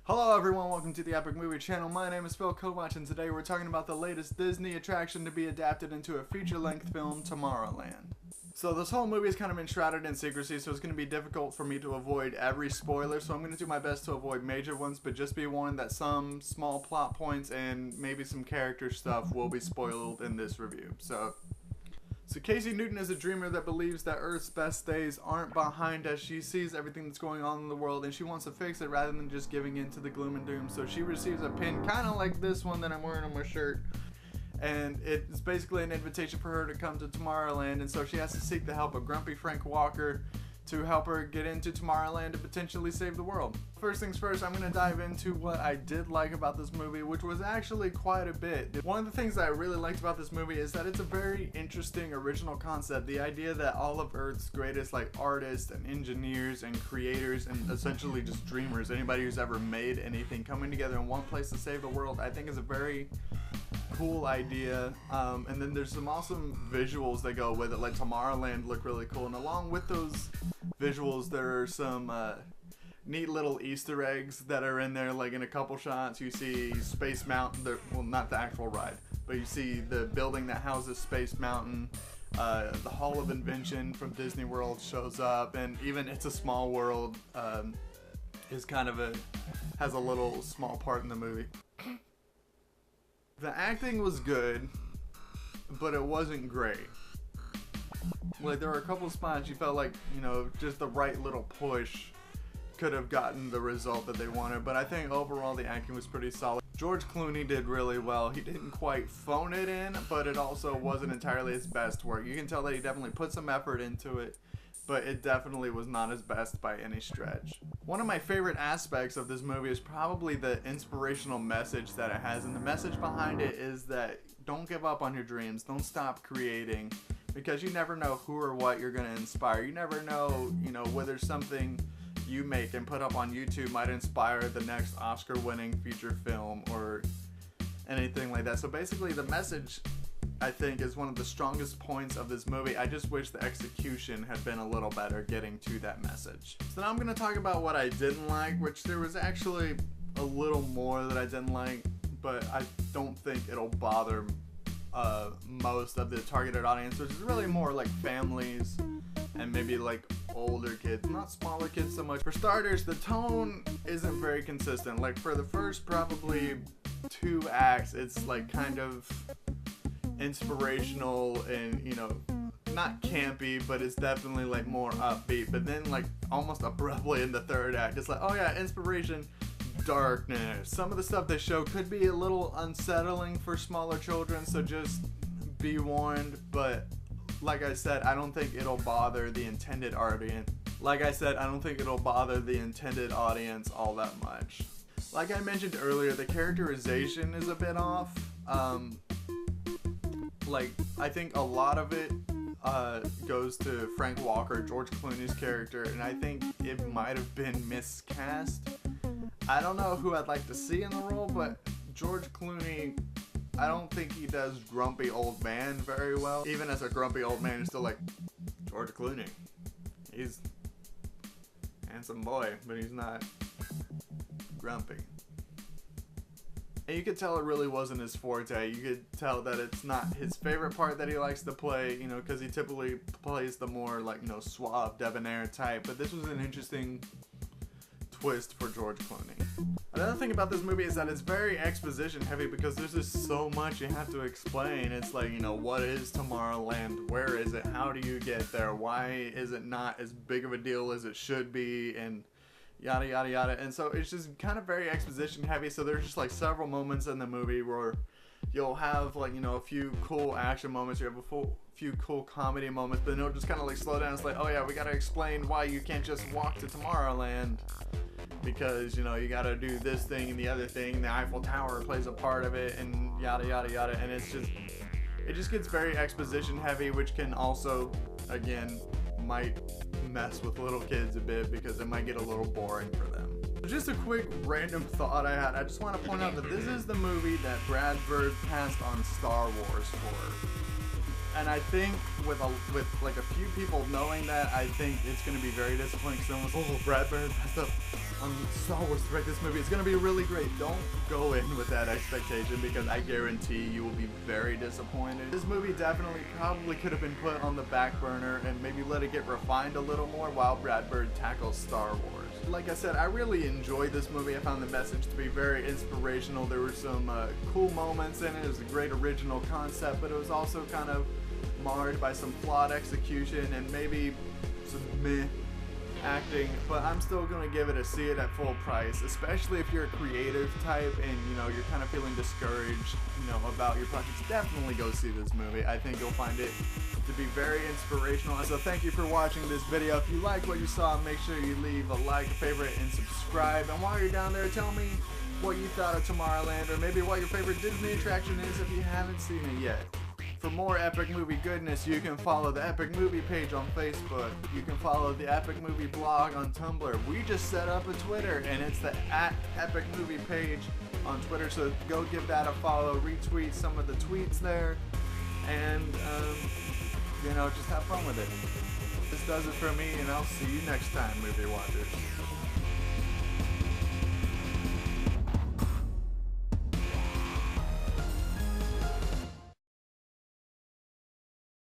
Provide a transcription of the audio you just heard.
Hello everyone, welcome to the Epic Movie Channel. My name is Phil Kovach and today we're talking about the latest Disney attraction to be adapted into a feature-length film, Tomorrowland. So this whole movie is kind of enshrouded in secrecy, so it's going to be difficult for me to avoid every spoiler, so I'm going to do my best to avoid major ones, but just be warned that some small plot points and maybe some character stuff will be spoiled in this review. So Casey Newton is a dreamer that believes that Earth's best days aren't behind us. She sees everything that's going on in the world and she wants to fix it rather than just giving in to the gloom and doom. So she receives a pin kind of like this one that I'm wearing on my shirt. And it's basically an invitation for her to come to Tomorrowland, and so she has to seek the help of grumpy Frank Walker to help her get into Tomorrowland and potentially save the world. First things first, I'm going to dive into what I did like about this movie, which was actually quite a bit. One of the things that I really liked about this movie is that it's a very interesting original concept. The idea that all of Earth's greatest artists and engineers and creators and essentially just dreamers, anybody who's ever made anything, coming together in one place to save the world, I think is a very cool idea. And then there's some awesome visuals that go with it, like Tomorrowland look really cool, and along with those visuals there are some neat little Easter eggs that are in there. Like in a couple shots you see Space Mountain, well, not the actual ride, but you see the building that houses Space Mountain. The Hall of Invention from Disney World shows up, and even It's a Small World is kind of has a little small part in the movie. The acting was good, but it wasn't great. Like, there were a couple spots you felt like, you know, just the right little push could have gotten the result that they wanted, but I think overall the acting was pretty solid. George Clooney did really well. He didn't quite phone it in, but it also wasn't entirely his best work. You can tell that he definitely put some effort into it, but it definitely was not his best by any stretch. One of my favorite aspects of this movie is probably the inspirational message that it has, and the message behind it is that don't give up on your dreams, don't stop creating, because you never know who or what you're going to inspire. You never know, whether something you make and put up on YouTube might inspire the next Oscar-winning feature film or anything like that. So basically the message, I think, is one of the strongest points of this movie. I just wish the execution had been a little better getting to that message. So now I'm going to talk about what I didn't like, which there was actually a little more that I didn't like, but I don't think it'll bother most of the targeted audience, which is really more like families and maybe like older kids, not smaller kids so much. For starters, the tone isn't very consistent. Like for the first probably 2 acts, it's like kind of inspirational and, not campy, but it's definitely like more upbeat. But then like almost abruptly in the 3rd act, it's like, oh yeah, inspiration, darkness. Some of the stuff they show could be a little unsettling for smaller children, so just be warned. But like I said, I don't think it'll bother the intended audience. All that much. Like I mentioned earlier, the characterization is a bit off. I think a lot of it goes to Frank Walker, George Clooney's character, and I think it might have been miscast. I don't know who I'd like to see in the role, but George Clooney, I don't think he does grumpy old man very well. Even as a grumpy old man, he's still like, George Clooney. He's a handsome boy, but he's not grumpy. And you could tell it really wasn't his forte. You could tell that it's not his favorite part that he likes to play, because he typically plays the more suave, debonair type. But this was an interesting twist for George Clooney. Another thing about this movie is that it's very exposition heavy because there's just so much you have to explain. It's like, what is Tomorrowland? Where is it? How do you get there? Why is it not as big of a deal as it should be? And yada yada yada. And so it's just kind of very exposition heavy. So there's just several moments in the movie where you'll have a few cool action moments, you have a few cool comedy moments, but then it'll just kind of slow down. It's like, oh yeah, we gotta explain why you can't just walk to Tomorrowland, because you gotta do this thing and the other thing. The Eiffel Tower plays a part of it, and yada yada yada. And it just gets very exposition heavy, which can also, again, might mess with little kids a bit because it might get a little boring for them. Just a quick random thought I had. I just want to point out that this is the movie that Brad Bird passed on Star Wars for. And I think with like a few people knowing that, I think it's gonna be very disappointing. Because someone's, oh, Brad Bird passed up on Star Wars to direct this movie. It's gonna be really great. Don't go in with that expectation, because I guarantee you will be very disappointed. This movie definitely probably could have been put on the back burner and maybe let it get refined a little more while Brad Bird tackles Star Wars. Like I said, I really enjoyed this movie. I found the message to be very inspirational. There were some cool moments in it. It was a great original concept, but it was also kind of marred by some flawed execution and maybe some meh acting, but I'm still gonna give it a see it at full price, especially if you're a creative type and you're kind of feeling discouraged about your projects. Definitely go see this movie. I think you'll find it to be very inspirational. So thank you for watching this video. If you liked what you saw, make sure you leave a like, a favorite, and subscribe. And while you're down there, tell me what you thought of Tomorrowland, or maybe what your favorite Disney attraction is if you haven't seen it yet. For more epic movie goodness, you can follow the Epic Movie page on Facebook. You can follow the Epic Movie blog on Tumblr. We just set up a Twitter, and it's the @EpicMovie page on Twitter, so go give that a follow, retweet some of the tweets there, and just have fun with it. This does it for me, and I'll see you next time, movie watchers.